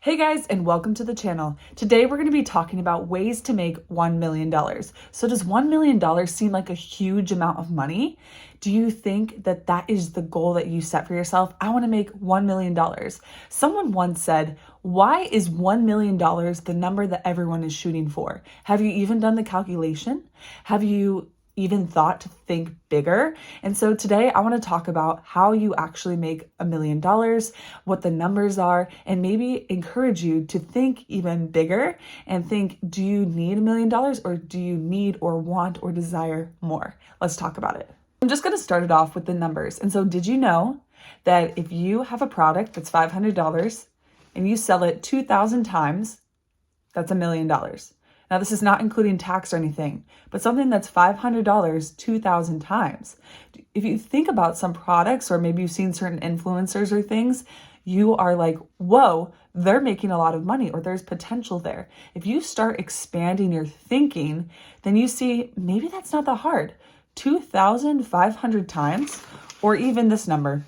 Hey guys, and welcome to the channel. Today we're going to be talking about ways to make $1 million. So does $1 million seem like a huge amount of money? Do you think that that is the goal that you set for yourself? I want to make $1 million. Someone once said, why is $1 million the number that everyone is shooting for? Have you even done the calculation? Have you even thought to think bigger? And so today I want to talk about how you actually make $1 million, what the numbers are, and maybe encourage you to think even bigger and think, do you need $1 million or do you need or want or desire more? Let's talk about it. I'm just going to start it off with the numbers. And so did you know that if you have a product that's $500 and you sell it 2,000 times, that's $1 million? Now, this is not including tax or anything, but something that's $500 2,000 times. If you think about some products, or maybe you've seen certain influencers or things, you are like, whoa, they're making a lot of money, or there's potential there. If you start expanding your thinking, then you see maybe that's not that hard. 2,500 times, or even this number,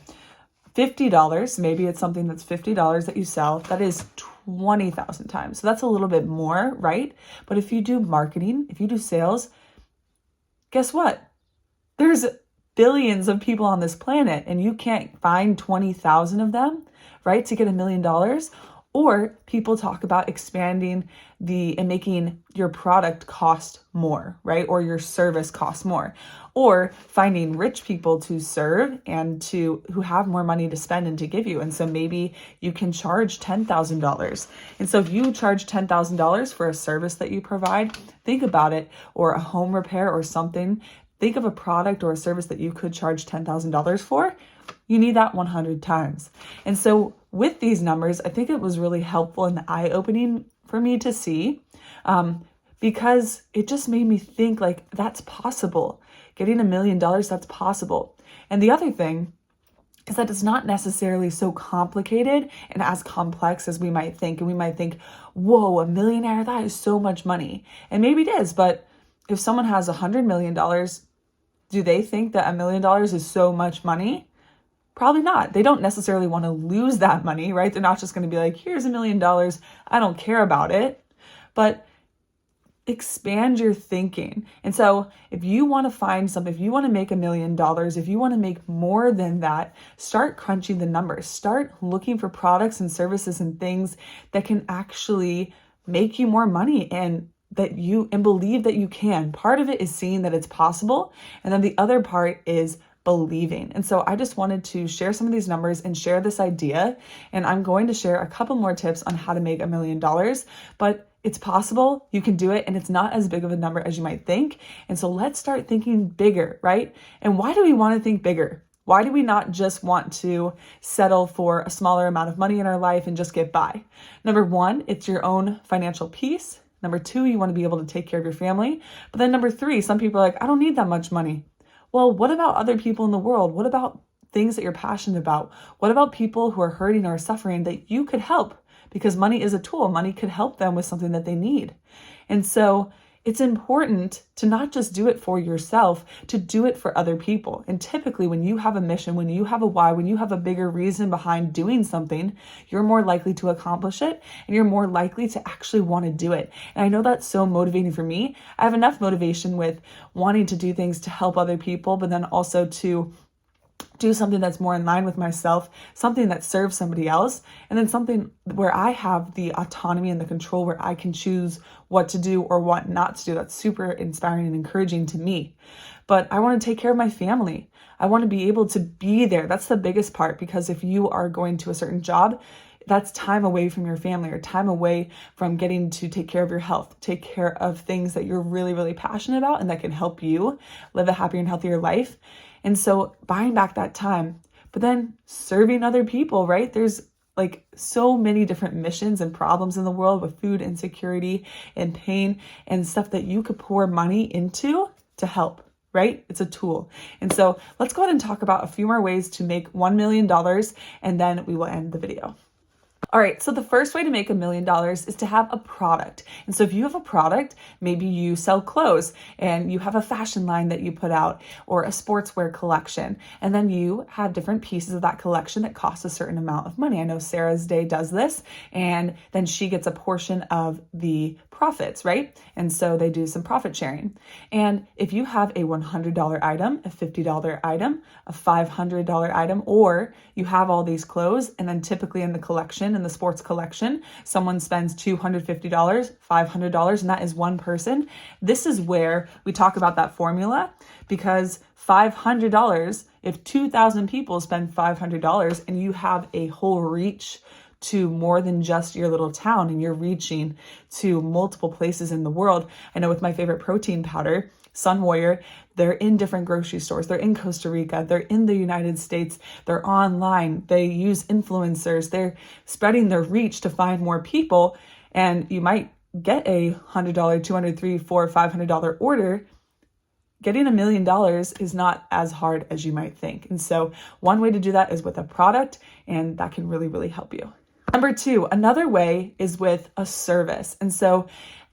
$50, maybe it's something that's $50 that you sell, that is 20,000 times. So that's a little bit more, right? But if you do marketing, if you do sales, guess what? There's billions of people on this planet and you can't find 20,000 of them, right? To get $1 million. Or people talk about expanding and making your product cost more, right? Or your service cost more. Or finding rich people to serve and who have more money to spend and to give you. And so maybe you can charge $10,000. And so if you charge $10,000 for a service that you provide, think about it, or a home repair or something. Think of a product or a service that you could charge $10,000 for. You need that 100 times. And so with these numbers, I think it was really helpful and eye-opening for me to see, because it just made me think like, that's possible. Getting $1 million, that's possible. And the other thing is that it's not necessarily so complicated and as complex as we might think. And we might think, whoa, a millionaire, that is so much money. And maybe it is, but if someone has $100 million, do they think that $1 million is so much money? Probably not. They don't necessarily want to lose that money, right? They're not just going to be like, here's $1 million. I don't care about it. But expand your thinking. And so if you want to find something, if you want to make $1 million, if you want to make more than that, start crunching the numbers. Start looking for products and services and things that can actually make you more money and believe that you can. Part of it is seeing that it's possible. And then the other part is believing. And so I just wanted to share some of these numbers and share this idea. And I'm going to share a couple more tips on how to make $1 million, but it's possible, you can do it, and it's not as big of a number as you might think. And so let's start thinking bigger, right? And why do we want to think bigger? Why do we not just want to settle for a smaller amount of money in our life and just get by? Number one, it's your own financial peace. Number two, you want to be able to take care of your family. But then number three, some people are like, I don't need that much money. Well, what about other people in the world? What about things that you're passionate about? What about people who are hurting or suffering that you could help? Because money is a tool. Money could help them with something that they need. And so it's important to not just do it for yourself, to do it for other people. And typically when you have a mission, when you have a why, when you have a bigger reason behind doing something, you're more likely to accomplish it and you're more likely to actually want to do it. And I know that's so motivating for me. I have enough motivation with wanting to do things to help other people, but then also to do something that's more in line with myself, something that serves somebody else, and then something where I have the autonomy and the control where I can choose what to do or what not to do. That's super inspiring and encouraging to me. But I want to take care of my family. I want to be able to be there. That's the biggest part, because if you are going to a certain job, that's time away from your family or time away from getting to take care of your health, take care of things that you're really, really passionate about and that can help you live a happier and healthier life. And so buying back that time, but then serving other people, right? There's like so many different missions and problems in the world with food insecurity and pain and stuff that you could pour money into to help, right? It's a tool. And so let's go ahead and talk about a few more ways to make $1 million, and then we will end the video. All right, so the first way to make $1 million is to have a product. And so if you have a product, maybe you sell clothes and you have a fashion line that you put out or a sportswear collection, and then you have different pieces of that collection that cost a certain amount of money. I know Sarah's Day does this, and then she gets a portion of the profits, right? And so they do some profit sharing. And if you have a $100 item, a $50 item, a $500 item, or you have all these clothes, and then typically in the collection, in the sports collection, someone spends $250, $500, and that is one person. This is where we talk about that formula, because $500, if 2,000 people spend $500 and you have a whole reach to more than just your little town and you're reaching to multiple places in the world. I know with my favorite protein powder, Sun Warrior, they're in different grocery stores. They're in Costa Rica. They're in the United States. They're online. They use influencers. They're spreading their reach to find more people. And you might get a $100, $200, $300, $400, $500 order. Getting $1 million is not as hard as you might think. And so one way to do that is with a product, and that can really, really help you. Number two, another way is with a service. And so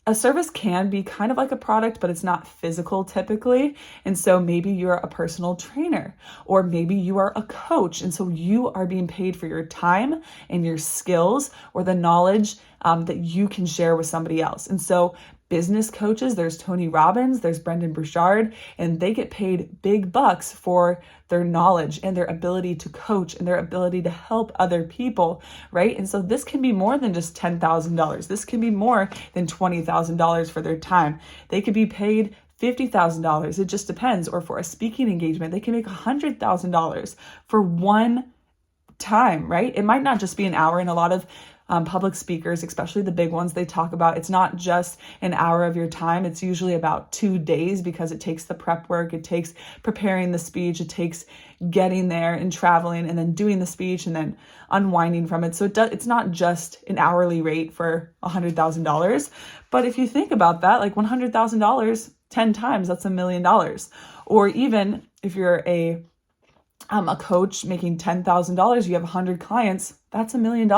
a service can be kind of like a product, but it's not physical typically. And so maybe you're a personal trainer, or maybe you are a coach. And so you are being paid for your time and your skills or the knowledge that you can share with somebody else. And so business coaches, there's Tony Robbins, there's Brendan Burchard, and they get paid big bucks for their knowledge and their ability to coach and their ability to help other people, right? And so this can be more than just $10,000. This can be more than $20,000 for their time. They could be paid $50,000. It just depends. Or for a speaking engagement, they can make $100,000 for one time, right? It might not just be an hour. And a lot of public speakers, especially the big ones, they talk about it's not just an hour of your time. It's usually about 2 days, because it takes the prep work, it takes preparing the speech, it takes getting there and traveling and then doing the speech and then unwinding from it. So it's not just an hourly rate for $100,000. But if you think about that, like $100,000 10 times, that's $1 million. Or even if you're a coach making $10,000, you have 100 clients, that's $1 million.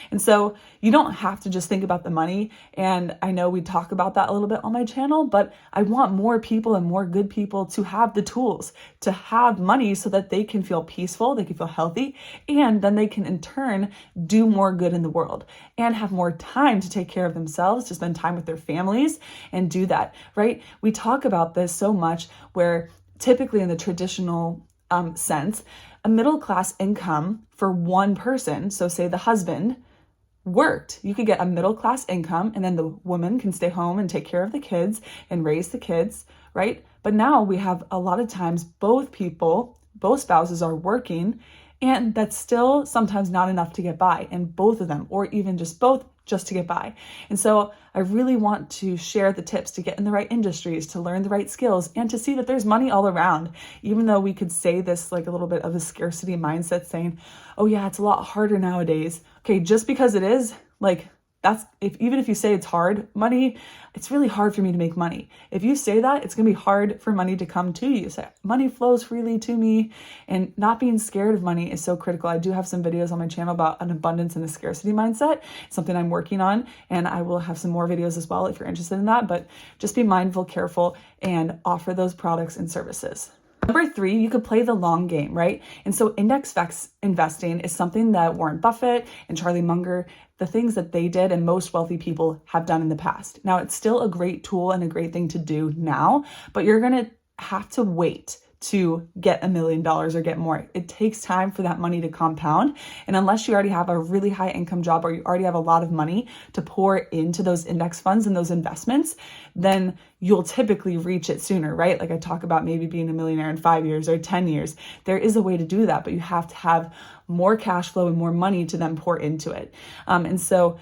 And so you don't have to just think about the money. And I know we talk about that a little bit on my channel, but I want more people and more good people to have the tools to have money so that they can feel peaceful, they can feel healthy, and then they can in turn do more good in the world and have more time to take care of themselves, to spend time with their families and do that, right? We talk about this so much where typically in the traditional sense, a middle class income for one person, so say the husband worked, you could get a middle class income and then the woman can stay home and take care of the kids and raise the kids, right? But now we have a lot of times both spouses are working, and that's still sometimes not enough to get by, and both of them, or even just both, just to get by. And so I really want to share the tips to get in the right industries, to learn the right skills, and to see that there's money all around. Even though we could say this like a little bit of a scarcity mindset, saying, oh yeah, it's a lot harder nowadays. Okay, just because it is, like, that's even if you say it's hard, money, it's really hard for me to make money. If you say that, it's going to be hard for money to come to you. So money flows freely to me, and not being scared of money is so critical. I do have some videos on my channel about an abundance and a scarcity mindset, something I'm working on, and I will have some more videos as well if you're interested in that. But just be mindful, careful, and offer those products and services. Number three, you could play the long game, right? And so index investing is something that Warren Buffett and Charlie Munger, the things that they did and most wealthy people have done in the past. Now, it's still a great tool and a great thing to do now, but you're going to have to wait to get $1 million or get more. It takes time for that money to compound. And unless you already have a really high income job, or you already have a lot of money to pour into those index funds and those investments, then you'll typically reach it sooner, right? Like I talk about maybe being a millionaire in 5 years or 10 years. There is a way to do that, but you have to have more cash flow and more money to then pour into it. And so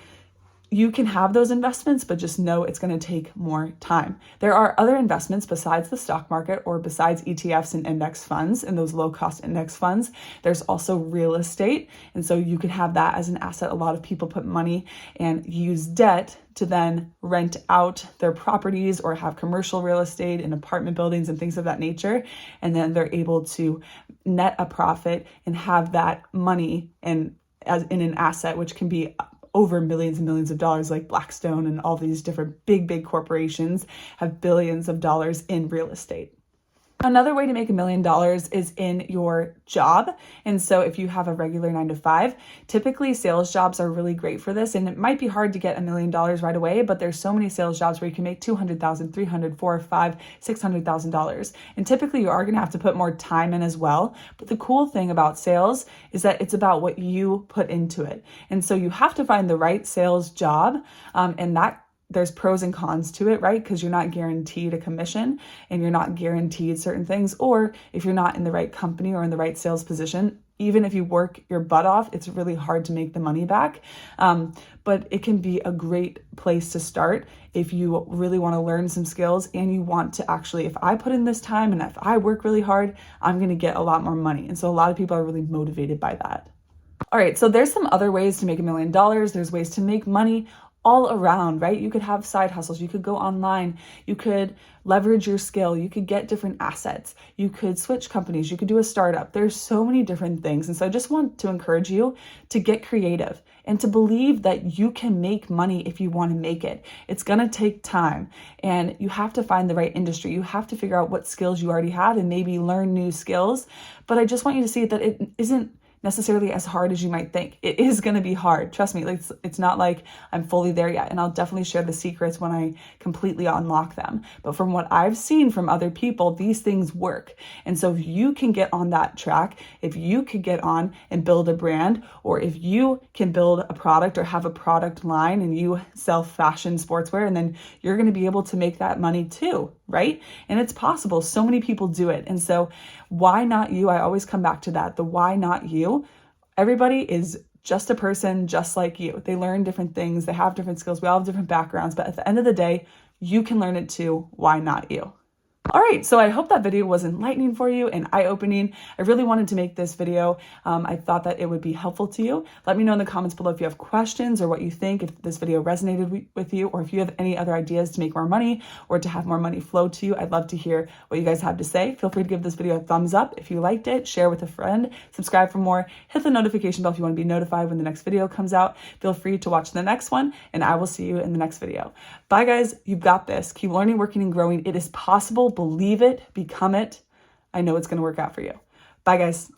you can have those investments, but just know it's going to take more time. There are other investments besides the stock market or besides ETFs and index funds and those low-cost index funds. There's also real estate. And so you can have that as an asset. A lot of people put money and use debt to then rent out their properties or have commercial real estate in apartment buildings and things of that nature. And then they're able to net a profit and have that money and as in an asset, which can be over millions and millions of dollars, like Blackstone and all these different big corporations have billions of dollars in real estate. Another way to make $1 million is in your job. And so if you have a regular 9 to 5, typically sales jobs are really great for this. And it might be hard to get $1 million right away, but there's so many sales jobs where you can make $200,000, $300,000, $400,000, $500,000, $600,000. And typically you are going to have to put more time in as well. But the cool thing about sales is that it's about what you put into it. And so you have to find the right sales job, and that there's pros and cons to it, right? Because you're not guaranteed a commission and you're not guaranteed certain things. Or if you're not in the right company or in the right sales position, even if you work your butt off, it's really hard to make the money back. But it can be a great place to start if you really want to learn some skills and you want to actually, if I put in this time and if I work really hard, I'm going to get a lot more money. And so a lot of people are really motivated by that. All right, so there's some other ways to make $1 million. There's ways to make money all around, right? You could have side hustles. You could go online. You could leverage your skill. You could get different assets. You could switch companies. You could do a startup. There's so many different things. And so I just want to encourage you to get creative and to believe that you can make money if you want to make it. It's going to take time and you have to find the right industry. You have to figure out what skills you already have and maybe learn new skills. But I just want you to see that it isn't necessarily as hard as you might think. It is going to be hard. Trust me, it's not like I'm fully there yet. And I'll definitely share the secrets when I completely unlock them. But from what I've seen from other people, these things work. And so if you can get on that track, if you could get on and build a brand, or if you can build a product or have a product line and you sell fashion sportswear, and then you're going to be able to make that money too, right? And it's possible. So many people do it. And so why not you? I always come back to that. The why not you? Everybody is just a person just like you. They learn different things. They have different skills. We all have different backgrounds. But at the end of the day, you can learn it too. Why not you? All right, so I hope that video was enlightening for you and eye-opening. I really wanted to make this video. I thought that it would be helpful to you. Let me know in the comments below if you have questions or what you think, if this video resonated with you, or if you have any other ideas to make more money or to have more money flow to you. I'd love to hear what you guys have to say. Feel free to give this video a thumbs up if you liked it, share with a friend, subscribe for more, hit the notification bell if you want to be notified when the next video comes out. Feel free to watch the next one, and I will see you in the next video. Bye, guys. You've got this. Keep learning, working, and growing. It is possible. Believe it, become it. I know it's going to work out for you. Bye, guys.